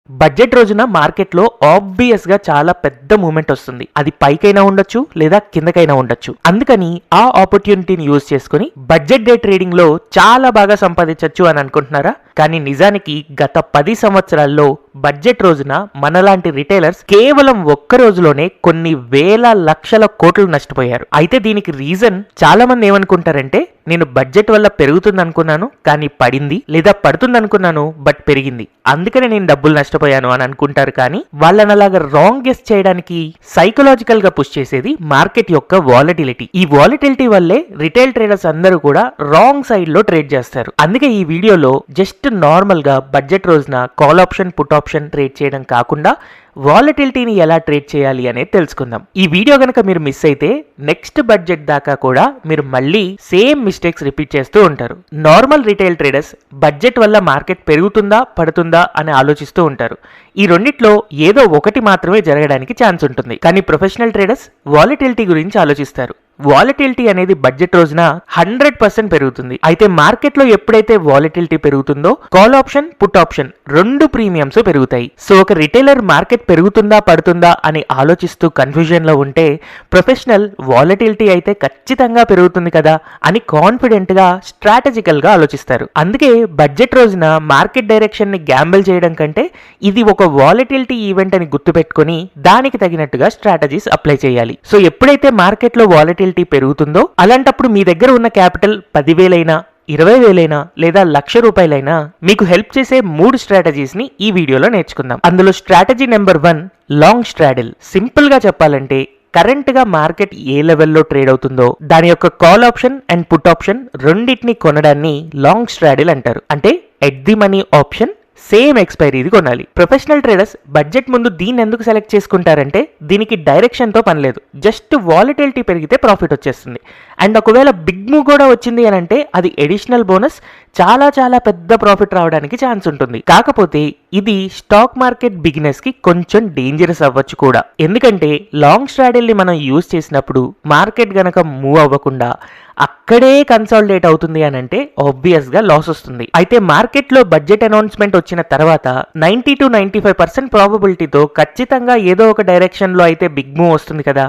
Budget రోజున మార్కెట్లో obvious గా చాలా పెద్ద మూమెంట్ వస్తుంది. అది పైకైనా ఉండొచ్చు లేదా కిందకైనా ఉండొచ్చు. అందుకని ఆ ఆపర్చునిటీని యూజ్ చేసుకుని బడ్జెట్ డే ట్రేడింగ్ లో చాలా బాగా సంపాదించవచ్చు అని అనుకుంటున్నారా? కానీ నిజానికి గత 10 సంవత్సరాల్లో బడ్జెట్ రోజున మనలాంటి రిటైలర్స్ కేవలం ఒక్క రోజులోనే కొన్ని వేల లక్షల కోట్లు నష్టపోయారు. అయితే దీనికి రీజన్ చాలా మంది ఏమనుకుంటారంటే, నేను బడ్జెట్ వల్ల పెరుగుతుంది అనుకున్నాను కానీ పడింది, లేదా పడుతుంది అనుకున్నాను బట్ పెరిగింది, అందుకనే నేను డబ్బులు నష్టపోయాను అని అనుకుంటారు. కానీ వాళ్ళని అలాగా రాంగ్ గెస్ చేయడానికి సైకలాజికల్ గా పుష్ చేసేది మార్కెట్ యొక్క వాలటిలిటీ. ఈ వాలటిలిటీ వల్లే రిటైల్ ట్రేడర్స్ అందరూ కూడా రాంగ్ సైడ్ లో ట్రేడ్ చేస్తారు. అందుకే ఈ వీడియోలో జస్ట్ నార్మల్ గా బడ్జెట్ రోజున call option put option trade చేయడం కాకుండా వాలటిలిటీని ఎలా ట్రేడ్ చేయాలి అనేది తెలుసుకుందాం. ఈ వీడియో గనక మీరు మిస్ అయితే నెక్స్ట్ బడ్జెట్ దాకా కూడా మీరు మళ్ళీ సేమ్ మిస్టేక్స్ రిపీట్ చేస్తూ ఉంటారు. నార్మల్ రిటైల్ ట్రేడర్స్ బడ్జెట్ వల్ల మార్కెట్ పెరుగుతుందా పడుతుందా అని ఆలోచిస్తూ ఉంటారు. ఈ రెండిట్లో ఏదో ఒకటి మాత్రమే జరగడానికి ఛాన్స్ ఉంటుంది. కానీ ప్రొఫెషనల్ ట్రేడర్స్ వాలటిలిటీ గురించి ఆలోచిస్తారు. వాలటిలిటీ అనేది బడ్జెట్ రోజున 100% పెరుగుతుంది. అయితే మార్కెట్ లో ఎప్పుడైతే వాలటిలిటీ పెరుగుతుందో కాల్ ఆప్షన్ పుట్ ఆప్షన్ రెండు ప్రీమియమ్స్ పెరుగుతాయి. సో ఒక రిటైలర్ మార్కెట్ పెరుగుతుందా పడుతుందా అని ఆలోచిస్తూ కన్ఫ్యూజన్ లో ఉంటే, ప్రొఫెషనల్ వాలటిలిటీ అయితే ఖచ్చితంగా పెరుగుతుంది కదా అని కాన్ఫిడెంట్ గా స్ట్రాటజికల్ గా ఆలోచిస్తారు. అందుకే బడ్జెట్ రోజున మార్కెట్ డైరెక్షన్ ని గ్యాంబుల్ చేయడం కంటే ఇది ఒక వాలటిలిటీ ఈవెంట్ అని గుర్తుపెట్టుకుని దానికి తగినట్టుగా స్ట్రాటజీస్ అప్లై చేయాలి. సో ఎప్పుడైతే మార్కెట్ లో వాలటిలిటీ పెరుగుతుందో అలాంటప్పుడు మీ దగ్గర ఉన్న క్యాపిటల్ 10,000 20,000 లేదా ₹1,00,000 మీకు హెల్ప్ చేసే 3 స్ట్రాటజీస్ ని ఈ వీడియోలో నేర్చుకుందాం. అందులో strategy number 1 long straddle. Simple గా చెప్పాలంటే కరెంట్ గా మార్కెట్ ఏ లెవెల్లో ట్రేడ్ అవుతుందో దాని యొక్క call option and put option రెండింటిని కొనడాన్ని లాంగ్ స్ట్రాడిల్ అంటారు. అంటే at the money option same ఎక్స్పైరీది కొనాలి. ప్రొఫెషనల్ ట్రేడర్స్ బడ్జెట్ ముందు దీన్ని ఎందుకు సెలెక్ట్ చేసుకుంటారంటే దీనికి డైరెక్షన్ తో పని లేదు, జస్ట్ వాలటిలిటీ పెరిగితే ప్రాఫిట్ వచ్చేస్తుంది. అండ్ ఒకవేళ బిగ్ మూవ్ కూడా వచ్చింది అని అంటే అది ఎడిషనల్ బోనస్, చాలా చాలా పెద్ద ప్రాఫిట్ రావడానికి ఛాన్స్ ఉంటుంది. కాకపోతే ఇది స్టాక్ మార్కెట్ బిగినర్స్ కి కొంచెం డేంజరస్ అవ్వచ్చు కూడా. ఎందుకంటే లాంగ్ స్ట్రాటజీని మనం యూజ్ చేసినప్పుడు మార్కెట్ గనక మూవ్ అవ్వకుండా అక్కడే కన్సాలిడేట్ అవుతుంది అని అంటే ఆబ్వియస్ గా లాస్ వస్తుంది. అయితే మార్కెట్ లో బడ్జెట్ అనౌన్స్మెంట్ వచ్చిన తర్వాత 90 to 95% ప్రాబబిలిటీతో ఖచ్చితంగా ఏదో ఒక డైరెక్షన్ లో అయితే బిగ్ మూవ్ వస్తుంది కదా.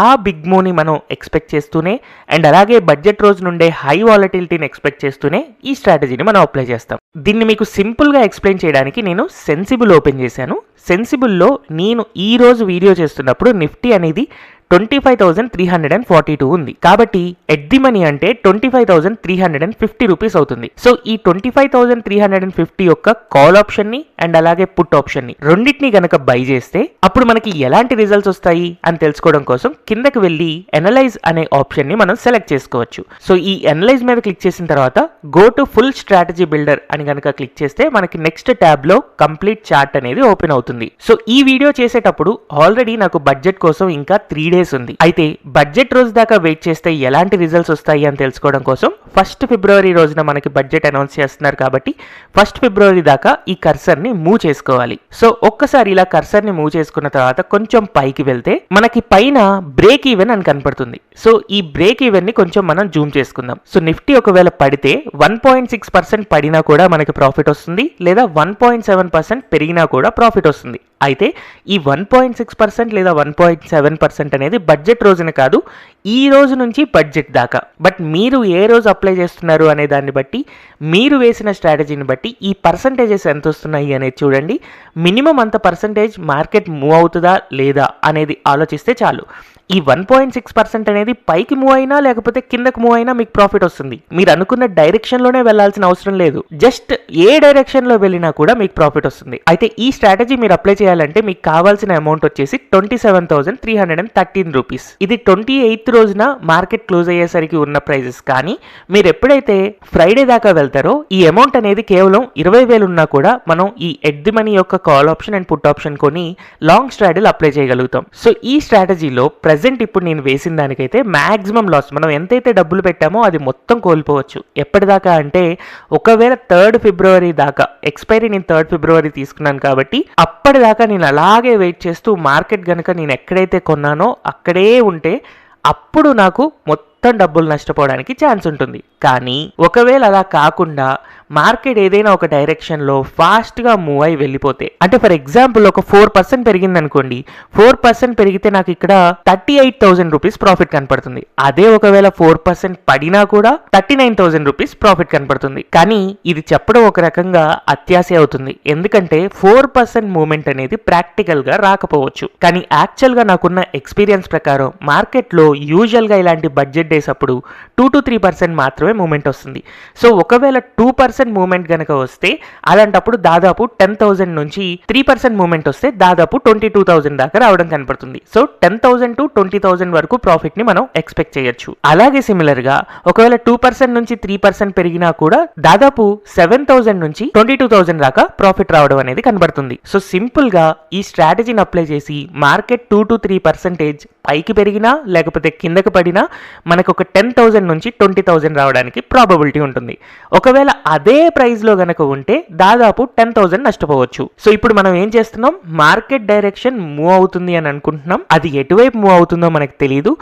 ఆ బిగ్ మూవ్ని మనం ఎక్స్పెక్ట్ చేస్తూనే అండ్ అలాగే బడ్జెట్ రోజు నుండే హై వాలటిలిటీని ఎక్స్పెక్ట్ చేస్తూనే ఈ స్ట్రాటజీని మనం అప్లై చేస్తాం. దీన్ని మీకు సింపుల్గా ఎక్స్ప్లెయిన్ చేయడానికి నేను సెన్సిబుల్ ఓపెన్ చేశాను. సెన్సిబుల్లో నేను ఈ రోజు వీడియో చేస్తున్నప్పుడు నిఫ్టీ అనేది 25,342 ఉంది. కాబట్టి ఎట్ ది మనీ అంటే 25,350 రూపీస్ అవుతుంది. సో ఈ 25,350 యొక్క కాల్ ఆప్షన్ ని అండ్ అలాగే పుట్ ఆప్షన్ ని రెండింటిని గనక బై చేస్తే అప్పుడు మనకి ఎలాంటి రిజల్ట్స్ వస్తాయి అని తెలుసుకోవడం కోసం కిందకి వెళ్ళి ఎనలైజ్ అనే ఆప్షన్ ని మనం సెలెక్ట్ చేసుకోవచ్చు. సో ఈ ఎనలైజ్ మీద క్లిక్ చేసిన తర్వాత go to full strategy builder అని గనక క్లిక్ చేస్తే మనకి నెక్స్ట్ ట్యాబ్ లో కంప్లీట్ చార్ట్ అనేది ఓపెన్ అవుతుంది. సో ఈ వీడియో చేసేటప్పుడు ఆల్రెడీ నాకు బడ్జెట్ కోసం ఇంకా 3 days ఉంది. అయితే బడ్జెట్ రోజు దాకా వెయిట్ చేస్తే ఎలాంటి రిజల్ట్స్ వస్తాయి అని తెలుసుకోవడం కోసం 1st February రోజున మనకి బడ్జెట్ అనౌన్స్ చేస్తున్నారు కాబట్టి 1st February దాకా ఈ కర్సర్ ని మూవ్ చేసుకోవాలి. సో ఒక్కసారి ఇలా కర్సర్ ని మూవ్ చేసుకున్న తర్వాత కొంచెం పైకి వెళ్తే మనకి పైన బ్రేక్ ఈవెన్ అని కనపడుతుంది. సో ఈ బ్రేక్ ఈవెన్ ని కొంచెం మనం జూమ్ చేసుకుందాం. సో నిఫ్టీ ఒకవేళ పడితే 1.6% పడినా కూడా మనకి ప్రాఫిట్ వస్తుంది, లేదా 1.7% పెరిగినా కూడా ప్రాఫిట్ వస్తుంది. అయితే ఈ 1.6% లేదా 1.7% అనేది బడ్జెట్ రోజున కాదు, ఈ రోజు నుంచి బడ్జెట్ దాకా. బట్ మీరు ఏ రోజు అప్లై చేస్తున్నారు అనే దాన్ని బట్టి, మీరు వేసిన స్ట్రాటజీని బట్టి ఈ పర్సంటేజెస్ ఎంత వస్తున్నాయి అనేది చూడండి. మినిమం అంత పర్సంటేజ్ మార్కెట్ మూవ్ అవుతుందా లేదా అనేది ఆలోచిస్తే చాలు. ఈ 1.6% అనేది పైకి మూవ్ అయినా లేకపోతే కిందకు మూవ్ అయినా మీకు ప్రాఫిట్ వస్తుంది. మీరు అనుకున్న డైరెక్షన్ లోనే వెళ్లాల్సిన అవసరం లేదు, జస్ట్ ఏ డైరెక్షన్ లో వెళ్ళినా కూడా మీకు ప్రాఫిట్ వస్తుంది. అయితే ఈ స్ట్రాటజీ మీరు అప్లై చేయాలంటే మీకు కావాల్సిన అమౌంట్ వచ్చేసి 27,313 రూపీస్. ఇది 28th రోజున మార్కెట్ క్లోజ్ అయ్యేసరికి ఉన్న ప్రైజెస్. కానీ మీరు ఎప్పుడైతే ఫ్రైడే దాకా వెళ్తారో ఈ అమౌంట్ అనేది కేవలం 20,000 ఉన్నా కూడా మనం ఈ ఎట్ ది మనీ యొక్క call option and put option కొని లాంగ్ స్ట్రాటజీ అప్లై చేయగలుగుతాం. సో ఈ స్ట్రాటజీలో ప్రెసెంట్ ఇప్పుడు నేను వేసిన దానికైతే మాక్సిమం లాస్, మనం ఎంతైతే డబ్బులు పెట్టామో అది మొత్తం కోల్పోవచ్చు. ఎప్పటిదాకా అంటే ఒకవేళ 3rd February దాకా, ఎక్స్పైరీ నేను 3rd February తీసుకున్నాను కాబట్టి అప్పటిదాకా నేను అలాగే వెయిట్ చేస్తూ మార్కెట్ గనక నేను ఎక్కడైతే కొన్నానో అక్కడే ఉంటే అప్పుడు నాకు మొత్తం డబ్బులు నష్టపోవడానికి ఛాన్స్ ఉంటుంది. కానీ ఒకవేళ అలా కాకుండా మార్కెట్ ఏదైనా ఒక డైరెక్షన్లో ఫాస్ట్గా మూవ్ అయి వెళ్ళిపోతే, అంటే ఫర్ ఎగ్జాంపుల్ ఒక 4% పెరిగింది అనుకోండి, 4% పెరిగితే నాకు ఇక్కడ 38,000 రూపీస్ ప్రాఫిట్ కనపడుతుంది. అదే ఒకవేళ 4% పడినా కూడా 39,000 రూపీస్ ప్రాఫిట్ కనపడుతుంది. కానీ ఇది చెప్పడం ఒక రకంగా అత్యాశ అవుతుంది, ఎందుకంటే 4% మూవ్మెంట్ అనేది ప్రాక్టికల్గా రాకపోవచ్చు. కానీ యాక్చువల్గా నాకున్న ఎక్స్పీరియన్స్ ప్రకారం మార్కెట్లో యూజువల్గా ఇలాంటి బడ్జెట్ డేస్ అప్పుడు 2 to 3% మాత్రమే మూవ్మెంట్ వస్తుంది. సో ఒకవేళ 2% మూవ్మెంట్ గనక వస్తే అలాంటప్పుడు దాదాపు 10,000 నుంచి 3% మూవ్మెంట్ వస్తే దాదాపు 22,000 దాకా రావడం కనపడుతుంది. సో 10,000 to 20,000 వరకు ప్రాఫిట్ ని మనం ఎక్స్పెక్ట్ చేయొచ్చు. అలాగే సిమిలర్ గా ఒకవేళ 2% నుంచి 3% పెరిగినా కూడా దాదాపు 7,000 నుంచి 22,000 దాకా ప్రాఫిట్ రావడం అనేది కనబడుతుంది. సో సింపుల్ గా ఈ స్ట్రాటజీని అప్లై చేసి మార్కెట్ 2 to 3% పైకి పెరిగినా లేకపోతే కిందకి పడినా మనకు ఒక 10,000 నుంచి 20,000 రావడానికి ప్రాబబిలిటీ ఉంటుంది. ఒకవేళ అదే ప్రైస్ లో గనక ఉంటే దాదాపు 10,000 నష్టపోవచ్చు. సో ఇప్పుడు మనం ఏం చేస్తున్నాం, మార్కెట్ డైరెక్షన్ మూవ్ అవుతుంది అని అనుకుంటున్నాం, అది ఎటువైపు మూవ్ అవుతుందో మనకు తెలియదు,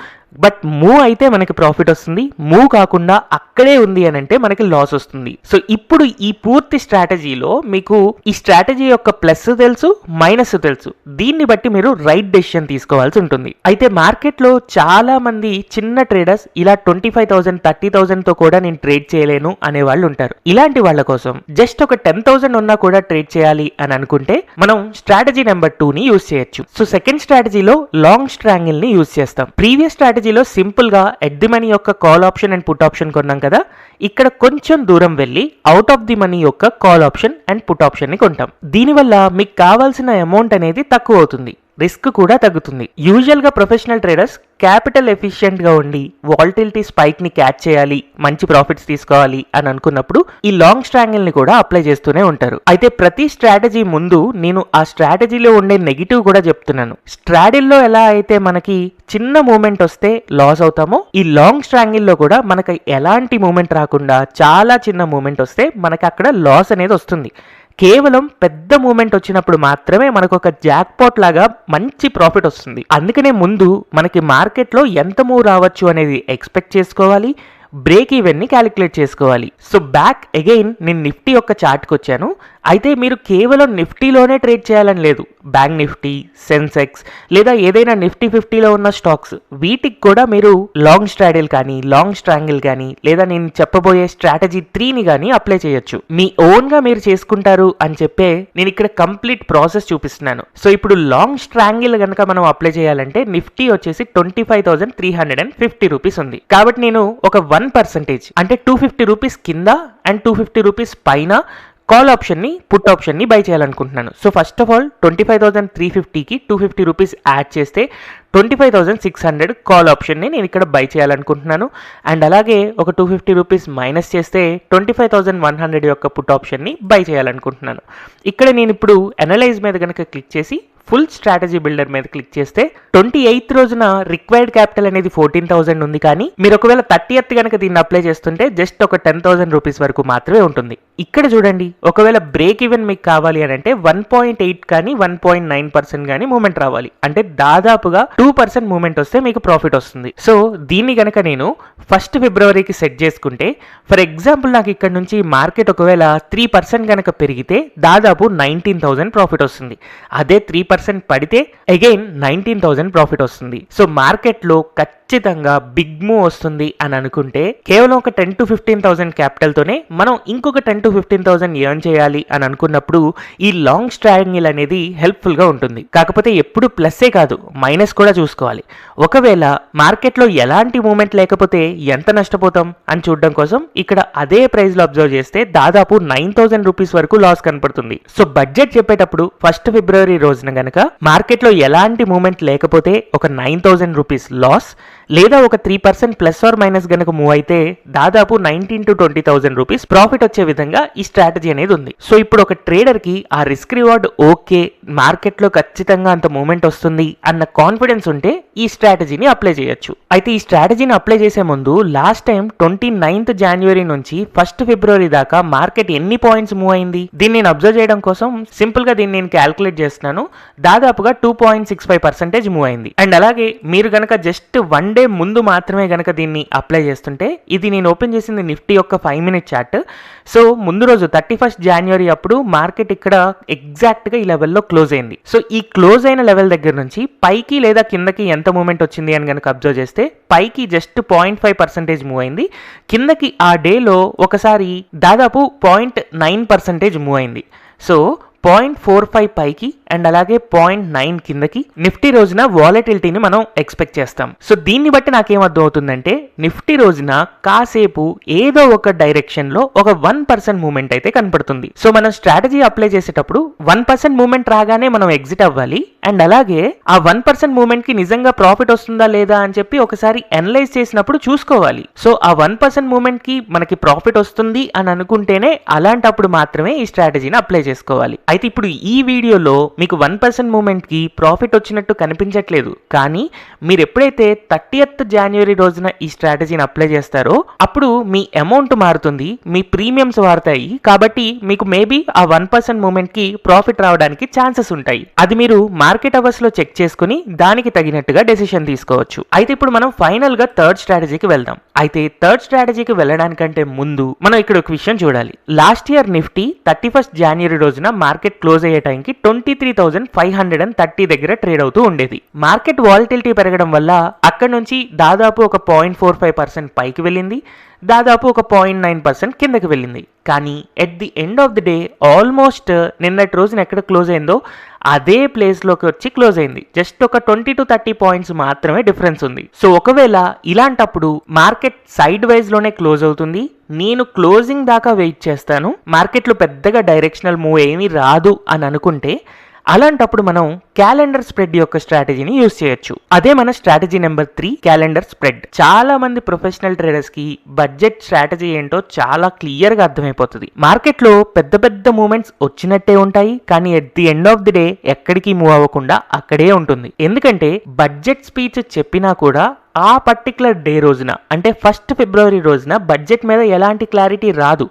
బట్ మూవ్ అయితే మనకి ప్రాఫిట్ వస్తుంది, మూవ్ కాకుండా అక్కడే ఉంది అని అంటే మనకి లాస్ వస్తుంది. సో ఇప్పుడు ఈ పూర్తి స్ట్రాటజీలో మీకు ఈ స్ట్రాటజీ యొక్క ప్లస్ తెలుసు, మైనస్ తెలుసు, దీన్ని బట్టి మీరు రైట్ డెసిషన్ తీసుకోవాల్సి ఉంటుంది. అయితే మార్కెట్లో చాలా మంది చిన్న ట్రేడర్స్ ఇలా 25,000 30,000 తో కూడా నేను ట్రేడ్ చేయలేను అనే వాళ్ళు ఉంటారు. ఇలాంటి వాళ్ళ కోసం జస్ట్ ఒక 10,000 ఉన్నా కూడా ట్రేడ్ చేయాలి అని అనుకుంటే మనం స్ట్రాటజీ నెంబర్ 2 ని యూజ్ చేయొచ్చు. సో సెకండ్ స్ట్రాటజీలో లాంగ్ స్ట్రాంగిల్ ని యూజ్ చేస్తాం. ప్రీవియస్ స్ట్రాటజీలో సింపుల్ గా ఎట్ ది మనీ యొక్క call option and put option కొన్నాం కదా, ఇక్కడ కొంచెం దూరం వెళ్ళి అవుట్ ఆఫ్ ది మనీ యొక్క call option and put option ని కొంటాం. దీనివల్ల మీకు కావాల్సిన అమౌంట్ అనేది తక్కువ అవుతుంది, రిస్క్ కూడా తగ్గుతుంది. యూజువల్ గా ప్రొఫెషనల్ ట్రేడర్స్ క్యాపిటల్ ఎఫిషియెంట్ గా ఉండి వాలటిలిటీ స్పైక్ ని క్యాచ్ చేయాలి, మంచి ప్రాఫిట్స్ తీసుకోవాలి అని అనుకున్నప్పుడు ఈ లాంగ్ స్ట్రాంగిల్ ని కూడా అప్లై చేస్తూనే ఉంటారు. అయితే ప్రతి స్ట్రాటజీ ముందు నేను ఆ స్ట్రాటజీలో ఉండే నెగిటివ్ కూడా చెప్తున్నాను. స్ట్రాడిల్లో ఎలా అయితే మనకి చిన్న మూమెంట్ వస్తే లాస్ అవుతామో, ఈ లాంగ్ స్ట్రాంగిల్ లో కూడా మనకి ఎలాంటి మూమెంట్ రాకుండా చాలా చిన్న మూమెంట్ వస్తే మనకి అక్కడ లాస్ అనేది వస్తుంది. కేవలం పెద్ద మూమెంట్ వచ్చినప్పుడు మాత్రమే మనకు ఒక జాక్పాట్ లాగా మంచి ప్రాఫిట్ వస్తుంది. అందుకనే ముందు మనకి మార్కెట్లో ఎంత మూవ్ రావచ్చు అనేది ఎక్స్పెక్ట్ చేసుకోవాలి, బ్రేక్ ఈవెన్ ని క్యాలిక్యులేట్ చేసుకోవాలి. సో బ్యాక్ అగైన్ నేను నిఫ్టీ యొక్క చార్ట్కి వచ్చాను. అయితే మీరు కేవలం నిఫ్టీలోనే ట్రేడ్ చేయాలని లేదు, బ్యాంక్ నిఫ్టీ, సెన్సెక్స్ లేదా ఏదైనా నిఫ్టీ 50లో ఉన్న స్టాక్స్ వీటికి కూడా మీరు లాంగ్ స్ట్రాడిల్ కానీ లాంగ్ స్ట్రాంగిల్ కానీ లేదా నేను చెప్పబోయే స్ట్రాటజీ 3ని కానీ అప్లై చేయొచ్చు. మీ ఓన్ గా మీరు చేసుకుంటారు అని చెప్పే నేను ఇక్కడ కంప్లీట్ ప్రాసెస్ చూపిస్తున్నాను. సో ఇప్పుడు లాంగ్ స్ట్రాంగిల్ కనుక మనం అప్లై చేయాలంటే నిఫ్టీ వచ్చేసి 25,350 రూపీస్ ఉంది. కాబట్టి నేను ఒక 1% అంటే 250 రూపీస్ కింద అండ్ 250 రూపీస్ పైన కాల్ ఆప్షన్ ని పుట్ ఆప్షన్ ని బై చేయాలనుకుంటున్నాను. సో ఫస్ట్ ఆఫ్ ఆల్ 25,350కి 250 రూపీస్ యాడ్ చేస్తే 25,600 కాల్ ఆప్షన్ ని నేను ఇక్కడ బై చేయాలనుకుంటున్నాను. అండ్ అలాగే ఒక 250 రూపీస్ మైనస్ చేస్తే 25,100 యొక్క పుట్ ఆప్షన్ ని బై చేయాలనుకుంటున్నాను. ఇక్కడ నేను ఇప్పుడు అనలైజ్ మీద కనుక క్లిక్ చేసి ఫుల్ స్ట్రాటజీ బిల్డర్ మీద క్లిక్ చేస్తే 28th రోజున రిక్వైర్డ్ క్యాపిటల్ అనేది 14,000 ఉంది. కానీ మీరు ఒకవేళ 30th కనుక దీన్ని అప్లై చేస్తుంటే జస్ట్ ఒక 10,000 రూపీస్ వరకు మాత్రమే ఉంటుంది. ఇక్కడ చూడండి, ఒకవేళ బ్రేక్ ఈవెన్ మీకు కావాలి అని అంటే 1.8 కానీ 1.9% కానీ మూమెంట్ రావాలి, అంటే దాదాపుగా 2% మూమెంట్ వస్తే మీకు ప్రాఫిట్ వస్తుంది. సో దీన్ని కనుక నేను 1st ఫిబ్రవరికి సెట్ చేసుకుంటే, ఫర్ ఎగ్జాంపుల్ నాకు ఇక్కడ నుంచి మార్కెట్ ఒకవేళ 3% కనుక పెరిగితే దాదాపు 19,000 ప్రాఫిట్ వస్తుంది. అదే 3% పడితే అగైన్ 19,000 ప్రాఫిట్ వస్తుంది. సో మార్కెట్లో ఖచ్చితంగా బిగ్ మూవ్ వస్తుంది అని అనుకుంటే కేవలం ఒక 10 to 15,000 క్యాపిటల్ తోనే మనం ఇంకొక 10 to 15,000 ఎర్న్ చేయాలి అని అనుకున్నప్పుడు ఈ లాంగ్ స్ట్రాంగిల్ అనేది హెల్ప్ఫుల్ గా ఉంటుంది. కాకపోతే ఎప్పుడు ప్లస్సే కాదు, మైనస్ కూడా చూసుకోవాలి. ఒకవేళ మార్కెట్లో ఎలాంటి మూమెంట్ లేకపోతే ఎంత నష్టపోతాం అని చూడడం కోసం ఇక్కడ అదే ప్రైస్ లో అబ్జర్వ్ చేస్తే దాదాపు 9,000 రూపీస్ వరకు లాస్ కనపడుతుంది. సో బడ్జెట్ చెప్పేటప్పుడు 1st ఫిబ్రవరి రోజున గనక మార్కెట్లో ఎలాంటి మూమెంట్ లేకపోతే ఒక 9,000 రూపీస్ లాస్, లేదా ఒక 3% ప్లస్ ఆర్ మైనస్ గనక మూవ్ అయితే దాదాపు 19,000 to 20,000 రూపీస్ ప్రాఫిట్ వచ్చే విధంగా ఈ స్ట్రాటజీ అనేది ఉంది. సో ఇప్పుడు ఒక ట్రేడర్ కి ఆ రిస్క్ రివార్డ్ ఓకే, మార్కెట్లో ఖచ్చితంగా అంత మూమెంట్ వస్తుంది అన్న కాన్ఫిడెన్స్ ఉంటే ఈ స్ట్రాటజీ స్ట్రాటజీని అప్లై చేయొచ్చు. అయితే ఈ స్ట్రాటజీని అప్లై చేసే ముందు లాస్ట్ టైం 29th January నుంచి 1st February దాకా మార్కెట్ ఎన్ని పాయింట్స్ మూవ్ అయింది దీన్ని నేను అబ్జర్వ్ చేయడం కోసం సింపుల్ గా దీన్ని నేను క్యాల్కులేట్ చేస్తున్నాను. దాదాపుగా 2.65% మూవ్ అయింది. అండ్ అలాగే మీరు గనక జస్ట్ 1 day ముందు మాత్రమే గనక దీన్ని అప్లై చేస్తుంటే, ఇది నేను ఓపెన్ చేసింది నిఫ్టీ యొక్క 5-minute చార్ట్. సో ముందు రోజు 31st January అప్పుడు మార్కెట్ ఇక్కడ ఎగ్జాక్ట్ గా ఈ లెవెల్లో క్లోజ్ అయింది. సో ఈ క్లోజ్ అయిన లెవెల్ దగ్గర నుంచి పైకి లేదా కిందకి ఎంత మూవ్మెంట్ వచ్చింది అని కనుక అబ్జర్వ్ చేస్తే, పైకి జస్ట్ 0.5% మూవ్ అయింది. కిందకి ఆ డేలో ఒకసారి దాదాపు 0.9% మూవ్ అయింది. సో 0.45 పైకి అండ్ అలాగే 0.9 కిందకి నిఫ్టీ రోజున వాలటిలిటీని మనం ఎక్స్పెక్ట్ చేస్తాం. సో దీన్ని బట్టి నాకేం అర్థం అవుతుందంటే, నిఫ్టీ రోజున కాసేపు ఏదో ఒక డైరెక్షన్ లో ఒక 1% మూవ్మెంట్ అయితే కనపడుతుంది. సో మనం స్ట్రాటజీ అప్లై చేసేటప్పుడు 1% మూవ్మెంట్ రాగానే మనం ఎగ్జిట్ అవ్వాలి. అండ్ అలాగే ఆ 1% మూవ్మెంట్ కి నిజంగా ప్రాఫిట్ వస్తుందా లేదా అని చెప్పి ఒకసారి అనలైజ్ చేసినప్పుడు చూసుకోవాలి. సో ఆ 1% మూవ్మెంట్ కి మనకి ప్రాఫిట్ వస్తుంది అని అనుకుంటేనే అలాంటప్పుడు మాత్రమే ఈ స్ట్రాటజీని అప్లై చేసుకోవాలి. అయితే ఇప్పుడు ఈ వీడియోలో మీకు 1% మూవ్మెంట్ కి ప్రాఫిట్ వచ్చినట్టు కనిపించట్లేదు, కానీ మీరు ఎప్పుడైతే 30th January రోజున ఈ స్ట్రాటజీని అప్లై చేస్తారో అప్పుడు మీ అమౌంట్ మారుతుంది, మీ ప్రీమియమ్స్ మారుతాయి. కాబట్టి మీకు మేబీ ఆ 1% మూవ్మెంట్ కి ప్రాఫిట్ రావడానికి ఛాన్సెస్ ఉంటాయి. అది మీరు మార్కెట్ అవర్స్ లో చెక్ చేసుకుని దానికి తగినట్టుగా డెసిషన్ తీసుకోవచ్చు. అయితే ఇప్పుడు మనం ఫైనల్ గా థర్డ్ స్ట్రాటజీకి వెళ్దాం. అయితే థర్డ్ స్ట్రాటజీకి వెళ్ళడానికంటే ముందు మనం ఇక్కడ ఒక విషయం చూడాలి. Last year Nifty 31st January రోజున మార్కెట్ క్లోజ్ అయ్యే టైంకి 23,530 దగ్గర ట్రేడ్ అవుతూ ఉండేది. మార్కెట్ వాలటిలిటీ పెరగడం వల్ల అక్కడ నుంచి దాదాపు ఒక 0.45% పైకి వెళ్ళింది, దాదాపు ఒక 0.9% కిందకి వెళ్ళింది. కానీ at the end of the day almost నిన్నటి రోజున ఎక్కడ క్లోజ్ అయిందో అదే ప్లేస్లోకి వచ్చి క్లోజ్ అయింది. జస్ట్ ఒక 20 to 30 పాయింట్స్ మాత్రమే డిఫరెన్స్ ఉంది. సో ఒకవేళ ఇలాంటప్పుడు మార్కెట్ సైడ్ వైజ్ లోనే క్లోజ్ అవుతుంది, నేను క్లోజింగ్ దాకా వెయిట్ చేస్తాను, మార్కెట్లో పెద్దగా డైరెక్షనల్ మూవ్ ఏమీ రాదు అని అనుకుంటే, అలాంటప్పుడు మనం క్యాలెండర్ స్ప్రెడ్ యొక్క స్ట్రాటజీని యూజ్ చేయొచ్చు. అదే మన స్ట్రాటజీ నెంబర్ 3, క్యాలెండర్ స్ప్రెడ్. చాలా మంది ప్రొఫెషనల్ ట్రేడర్స్ కి బడ్జెట్ స్ట్రాటజీ ఏంటో చాలా క్లియర్ గా అర్థమైపోతుంది. మార్కెట్ లో పెద్ద పెద్ద మూవ్మెంట్స్ వచ్చినట్టే ఉంటాయి, కానీ at the end of the day ఎక్కడికి మూవ్ అవ్వకుండా అక్కడే ఉంటుంది. ఎందుకంటే బడ్జెట్ స్పీచ్ చెప్పినా కూడా ఆ పర్టికులర్ డే రోజున అంటే 1st February రోజున బడ్జెట్ మీద ఎలాంటి క్లారిటీ రాదు.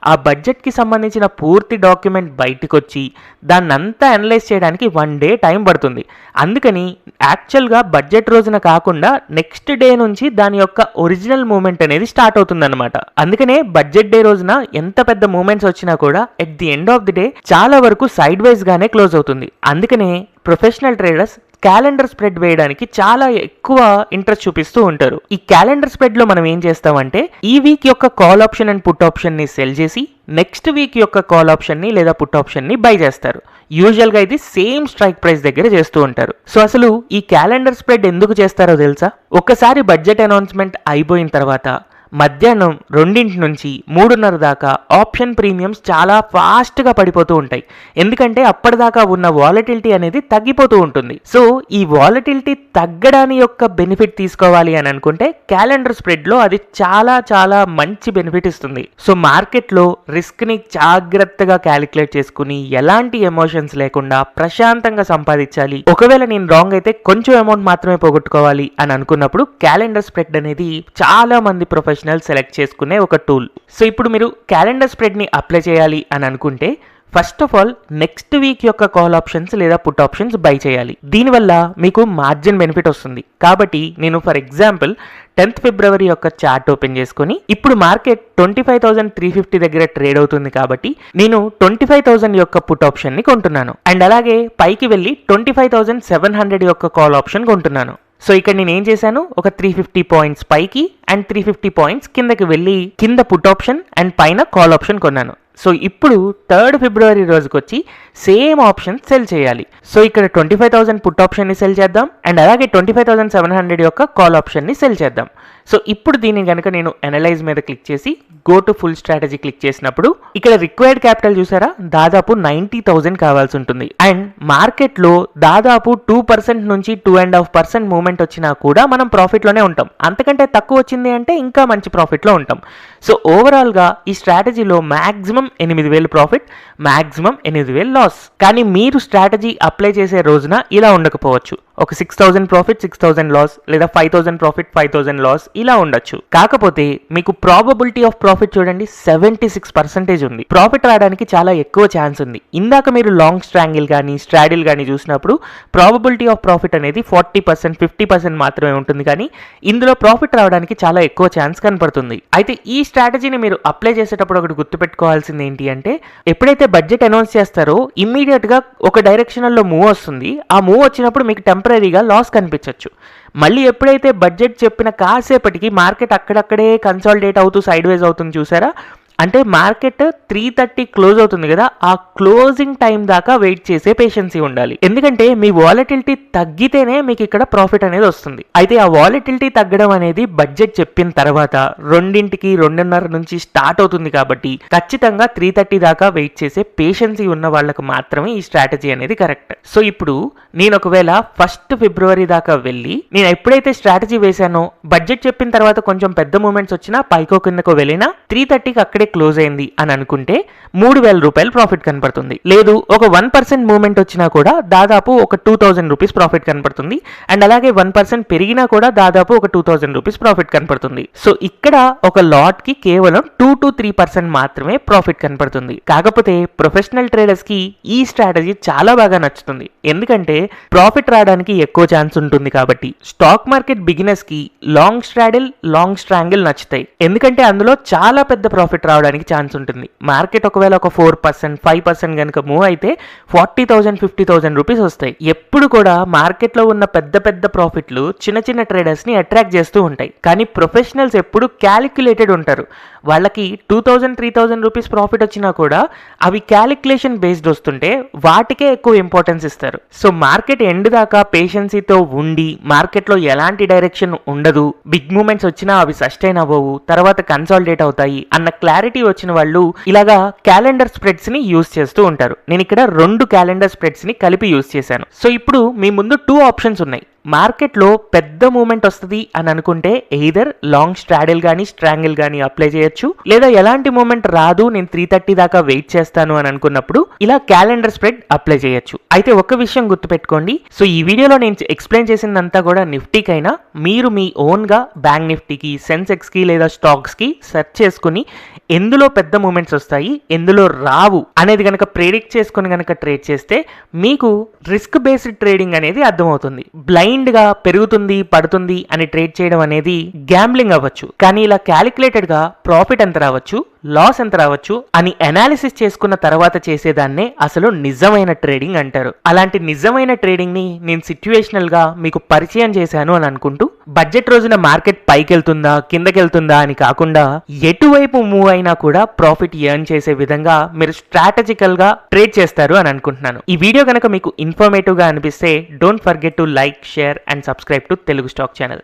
ఆ బడ్జెట్కి సంబంధించిన పూర్తి డాక్యుమెంట్ బయటకు వచ్చి దాన్ని అంతా అనలైజ్ చేయడానికి 1 day టైం పడుతుంది. అందుకని యాక్చువల్గా బడ్జెట్ రోజున కాకుండా నెక్స్ట్ డే నుంచి దాని యొక్క ఒరిజినల్ మూమెంట్ అనేది స్టార్ట్ అవుతుందన్నమాట. అందుకనే బడ్జెట్ డే రోజున ఎంత పెద్ద మూమెంట్స్ వచ్చినా కూడా at the end of the day చాలా వరకు సైడ్ వైజ్ గానే క్లోజ్ అవుతుంది. అందుకనే ప్రొఫెషనల్ ట్రేడర్స్ క్యాలెండర్ స్ప్రెడ్ వేయడానికి చాలా ఎక్కువ ఇంట్రెస్ట్ చూపిస్తూ ఉంటారు. ఈ క్యాలెండర్ స్ప్రెడ్ లో మనం ఏం చేస్తామంటే, ఈ వీక్ యొక్క call option and put option ని సెల్ చేసి నెక్స్ట్ వీక్ యొక్క కాల్ ఆప్షన్ ని లేదా పుట్ ఆప్షన్ ని బై చేస్తారు. యూజువల్ గా ఇది సేమ్ స్ట్రైక్ ప్రైస్ దగ్గర చేస్తూ ఉంటారు. సో అసలు ఈ క్యాలెండర్ స్ప్రెడ్ ఎందుకు చేస్తారో తెలుసా? ఒక్కసారి బడ్జెట్ అనౌన్స్మెంట్ అయిపోయిన తర్వాత మధ్యాహ్నం 2 నుంచి 3:30 దాకా ఆప్షన్ ప్రీమియమ్స్ చాలా ఫాస్ట్గా పడిపోతూ ఉంటాయి. ఎందుకంటే అప్పటిదాకా ఉన్న వాలటిలిటీ అనేది తగ్గిపోతూ ఉంటుంది. సో ఈ వాలటిలిటీ తగ్గడాని యొక్క బెనిఫిట్ తీసుకోవాలి అని అనుకుంటే క్యాలెండర్ స్ప్రెడ్లో అది చాలా చాలా మంచి బెనిఫిట్ ఇస్తుంది. సో మార్కెట్లో రిస్క్ని జాగ్రత్తగా క్యాలిక్యులేట్ చేసుకుని ఎలాంటి ఎమోషన్స్ లేకుండా ప్రశాంతంగా సంపాదించాలి. ఒకవేళ నేను రాంగ్ అయితే కొంచెం అమౌంట్ మాత్రమే పోగొట్టుకోవాలి అని అనుకున్నప్పుడు క్యాలెండర్ స్ప్రెడ్ అనేది చాలా మంది ప్రొఫెషనల్ సెలెక్ట్ చేసుకునే ఒక టూల్. సో ఇప్పుడు మీరు క్యాలెండర్ స్ప్రెడ్ ని అప్లై చేయాలి అని అనుకుంటే first of all next week యొక్క కాల్ ఆప్షన్స్ లేదా పుట్ ఆప్షన్స్ బై చేయాలి. దీనివల్ల మీకు మార్జిన్ బెనిఫిట్ వస్తుంది. కాబట్టి నేను ఫర్ ఎగ్జాంపుల్ 10th February యొక్క చార్ట్ ఓపెన్ చేసుకుని ఇప్పుడు మార్కెట్ 25,350 దగ్గర ట్రేడ్ అవుతుంది కాబట్టి నేను 25,000 యొక్క పుట్ ఆప్షన్ ని కొంటున్నాను. అండ్ అలాగే పైకి వెళ్ళి 25,700 యొక్క కాల్ ఆప్షన్ కొంటున్నాను. సో ఇక్కడ నేను ఏం చేశాను, ఒక 350 పాయింట్స్ పైకి అండ్ 350 పాయింట్స్ కిందకి వెళ్ళి కింద పుట్ ఆప్షన్ అండ్ పైన కాల్ ఆప్షన్ కొన్నాను. సో ఇప్పుడు 3rd February రోజుకి వచ్చి సేమ్ ఆప్షన్ సెల్ చేయాలి. సో ఇక్కడ 25,000 పుట్ ఆప్షన్ ని సెల్ చేద్దాం అండ్ అలాగే 25,700 యొక్క కాల్ ఆప్షన్ ని సెల్ చేద్దాం. సో ఇప్పుడు దీన్ని కనుక నేను అనలైజ్ మీద క్లిక్ చేసి go to full strategy click చేసినప్పుడు ఇక్కడ రిక్వైర్డ్ క్యాపిటల్ చూసారా, దాదాపు 90,000 కావాల్సి ఉంటుంది. అండ్ మార్కెట్ లో దాదాపు 2% నుంచి 2.5% మూవ్మెంట్ వచ్చినా కూడా మనం ప్రాఫిట్ లోనే ఉంటాం. అంతకంటే తక్కువ వచ్చింది అంటే ఇంకా మంచి ప్రాఫిట్ లో ఉంటాం. సో ఓవరాల్ గా ఈ స్ట్రాటజీలో మాక్సిమం 8,000 ప్రాఫిట్, మాక్సిమం 8,000 లాస్. కానీ మీరు స్ట్రాటజీ అప్లై చేసే రోజున ఇలా ఉండకపోవచ్చు. ఒక 6,000 ప్రాఫిట్ 6,000 లాస్, లేదా 5,000 ప్రాఫిట్ 5,000 లాస్ ఇలా ఉండొచ్చు. కాకపోతే మీకు ప్రాబబిలిటీ ఆఫ్ ప్రాఫిట్ చూడండి 76% ఉంది. ప్రాఫిట్ రావడానికి చాలా ఎక్కువ ఛాన్స్ ఉంది. ఇందాక మీరు లాంగ్ స్ట్రాంగిల్ కానీ స్ట్రాడిల్ కానీ చూసినప్పుడు ప్రాబబిలిటీ ఆఫ్ ప్రాఫిట్ అనేది 40% 50% మాత్రమే ఉంటుంది, కానీ ఇందులో ప్రాఫిట్ రావడానికి చాలా ఎక్కువ ఛాన్స్ కనపడుతుంది. అయితే ఈ స్ట్రాటజీని మీరు అప్లై చేసేటప్పుడు ఒకటి గుర్తుపెట్టుకోవాల్సింది ఏంటి అంటే, ఎప్పుడైతే బడ్జెట్ అనౌన్స్ చేస్తారో ఇమ్మీడియట్ గా ఒక డైరెక్షనల్లో మూవ్ వస్తుంది. ఆ మూవ్ వచ్చినప్పుడు మీకు టెంపరీగా లాస్ కనిపించవచ్చు. మళ్ళీ ఎప్పుడైతే బడ్జెట్ చెప్పిన కాసేపటికి మార్కెట్ అక్కడక్కడే కన్సాలిడేట్ అవుతూ సైడ్ వేజ్ అవుతుంది చూసారా, అంటే మార్కెట్ 3:30 క్లోజ్ అవుతుంది కదా, ఆ క్లోజింగ్ టైం దాకా వెయిట్ చేసే పేషెన్సీ ఉండాలి. ఎందుకంటే మీ వాలటిలిటీ తగ్గితేనే మీకు ఇక్కడ ప్రాఫిట్ అనేది వస్తుంది. అయితే ఆ వాలటిలిటీ తగ్గడం అనేది బడ్జెట్ చెప్పిన తర్వాత 2:30 నుంచి స్టార్ట్ అవుతుంది కాబట్టి ఖచ్చితంగా 3:30 దాకా వెయిట్ చేసే పేషెన్సీ ఉన్న వాళ్ళకు మాత్రమే ఈ స్ట్రాటజీ అనేది కరెక్ట్. సో ఇప్పుడు నేను ఒకవేళ 1 ఫిబ్రవరి దాకా వెళ్ళి నేను ఎప్పుడైతే స్ట్రాటజీ వేశానో బడ్జెట్ చెప్పిన తర్వాత కొంచెం పెద్ద మూమెంట్స్ వచ్చినా పైకో కిందకో వెళ్ళినా 3:30కి అక్కడే క్లోజ్ అయింది అని అనుకుంటే 3,000 రూపాయలు ప్రాఫిట్ కనపడుతుంది. లేదు ఒక 1% మూవ్మెంట్ వచ్చినా కూడా దాదాపు ఒక 2,000 రూపీస్ ప్రాఫిట్ కనపడుతుంది. అండ్ అలాగే 1% పెరిగినా కూడా దాదాపు ఒక 2,000 రూపీస్ ప్రాఫిట్ కనపడుతుంది. సో ఇక్కడ ఒక లాట్ కి కేవలం 2 to 3% మాత్రమే ప్రాఫిట్ కనపడుతుంది. కాకపోతే ప్రొఫెషనల్ ట్రేడర్స్ కి ఈ స్ట్రాటజీ చాలా బాగా నచ్చుతుంది. ఎందుకంటే ప్రాఫిట్ రావడానికి ఎక్కువ ఛాన్స్ ఉంటుంది కాబట్టి. స్టాక్ మార్కెట్ బిగినర్స్ కి లాంగ్ స్ట్రాడిల్ లాంగ్ స్ట్రాంగిల్ నచ్చుతాయి. ఎందుకంటే అందులో చాలా పెద్ద ప్రాఫిట్ రావడానికి ఛాన్స్ ఉంటుంది. మార్కెట్ ఒకవేళ ఒక 4% 5% కనుక మూవ్ అయితే 40,000 50,000 రూపీస్ వస్తాయి. ఎప్పుడు కూడా మార్కెట్ లో ఉన్న పెద్ద పెద్ద ప్రాఫిట్లు చిన్న చిన్న ట్రేడర్స్ ని అట్రాక్ట్ చేస్తూ ఉంటాయి. కానీ ప్రొఫెషనల్స్ ఎప్పుడు క్యాలిక్యులేటెడ్ ఉంటారు. వాళ్ళకి 2,000 3,000 రూపీస్ ప్రాఫిట్ వచ్చినా కూడా అవి క్యాలిక్యులేషన్ బేస్డ్ వస్తుంటే వాటికే ఎక్కువ ఇంపార్టెన్స్ ఇస్తారు. సో మార్కెట్ ఎండ్ దాకా పేషెన్సీతో ఉండి మార్కెట్ లో ఎలాంటి డైరెక్షన్ ఉండదు, బిగ్ మూమెంట్స్ వచ్చినా అవి సస్టైన్ అవ్వవు, తర్వాత కన్సాలిడేట్ అవుతాయి అన్న క్లారిటీ వచ్చిన వాళ్ళు ఇలాగా క్యాలెండర్ స్ప్రెడ్స్ ని యూజ్ చేస్తూ ఉంటారు. నేను ఇక్కడ 2 క్యాలెండర్ స్ప్రెడ్స్ ని కలిపి యూజ్ చేశాను. సో ఇప్పుడు మీ ముందు 2 ఆప్షన్స్ ఉన్నాయి. మార్కెట్లో పెద్ద మూమెంట్ వస్తుంది అని అనుకుంటే ఎయిదర్ లాంగ్ స్ట్రాడిల్ కానీ స్ట్రాంగిల్ కానీ అప్లై చేయొచ్చు, లేదా ఎలాంటి మూమెంట్ రాదు నేను 3:30 దాకా వెయిట్ చేస్తాను అని అనుకున్నప్పుడు ఇలా క్యాలెండర్ స్ప్రెడ్ అప్లై చేయొచ్చు. అయితే ఒక విషయం గుర్తుపెట్టుకోండి, సో ఈ వీడియోలో నేను ఎక్స్ప్లెయిన్ చేసిందంతా కూడా నిఫ్టీకైనా మీరు మీ ఓన్ గా బ్యాంక్ నిఫ్టీకి సెన్సెక్స్ కి లేదా స్టాక్స్ కి సెర్చ్ చేసుకుని ఎందులో పెద్ద మూమెంట్స్ వస్తాయి ఎందులో రావు అనేది కనుక ప్రెడిక్ట్ చేసుకుని కనుక ట్రేడ్ చేస్తే మీకు రిస్క్ బేస్డ్ ట్రేడింగ్ అనేది అర్థమవుతుంది. బ్లైండ్ గా పెరుగుతుంది పడుతుంది అని ట్రేడ్ చేయడం అనేది గ్యాంబ్లింగ్ అవ్వచ్చు. కానీ ఇలా క్యాలిక్యులేటెడ్ గా ప్రాఫిట్ ఎంత రావచ్చు లాస్ ఎంత రావచ్చు అని అనాలిసిస్ చేసుకున్న తర్వాత చేసేదాన్నే అసలు నిజమైన ట్రేడింగ్ అంటారు. అలాంటి నిజమైన ట్రేడింగ్ ని నేను సిచ్యువేషనల్ గా మీకు పరిచయం చేశాను అని అనుకుంటూ, బడ్జెట్ రోజున మార్కెట్ పైకి వెళ్తుందా కిందకి వెళ్తుందా అని కాకుండా ఎటువైపు మూవ్ అయినా కూడా ప్రాఫిట్ ఎర్న్ చేసే విధంగా మీరు స్ట్రాటజికల్ గా ట్రేడ్ చేస్తారు అని అనుకుంటున్నాను. ఈ వీడియో కనుక మీకు ఇన్ఫర్మేటివ్ గా అనిపిస్తే don't forget to like share and subscribe to Telugu stock channel.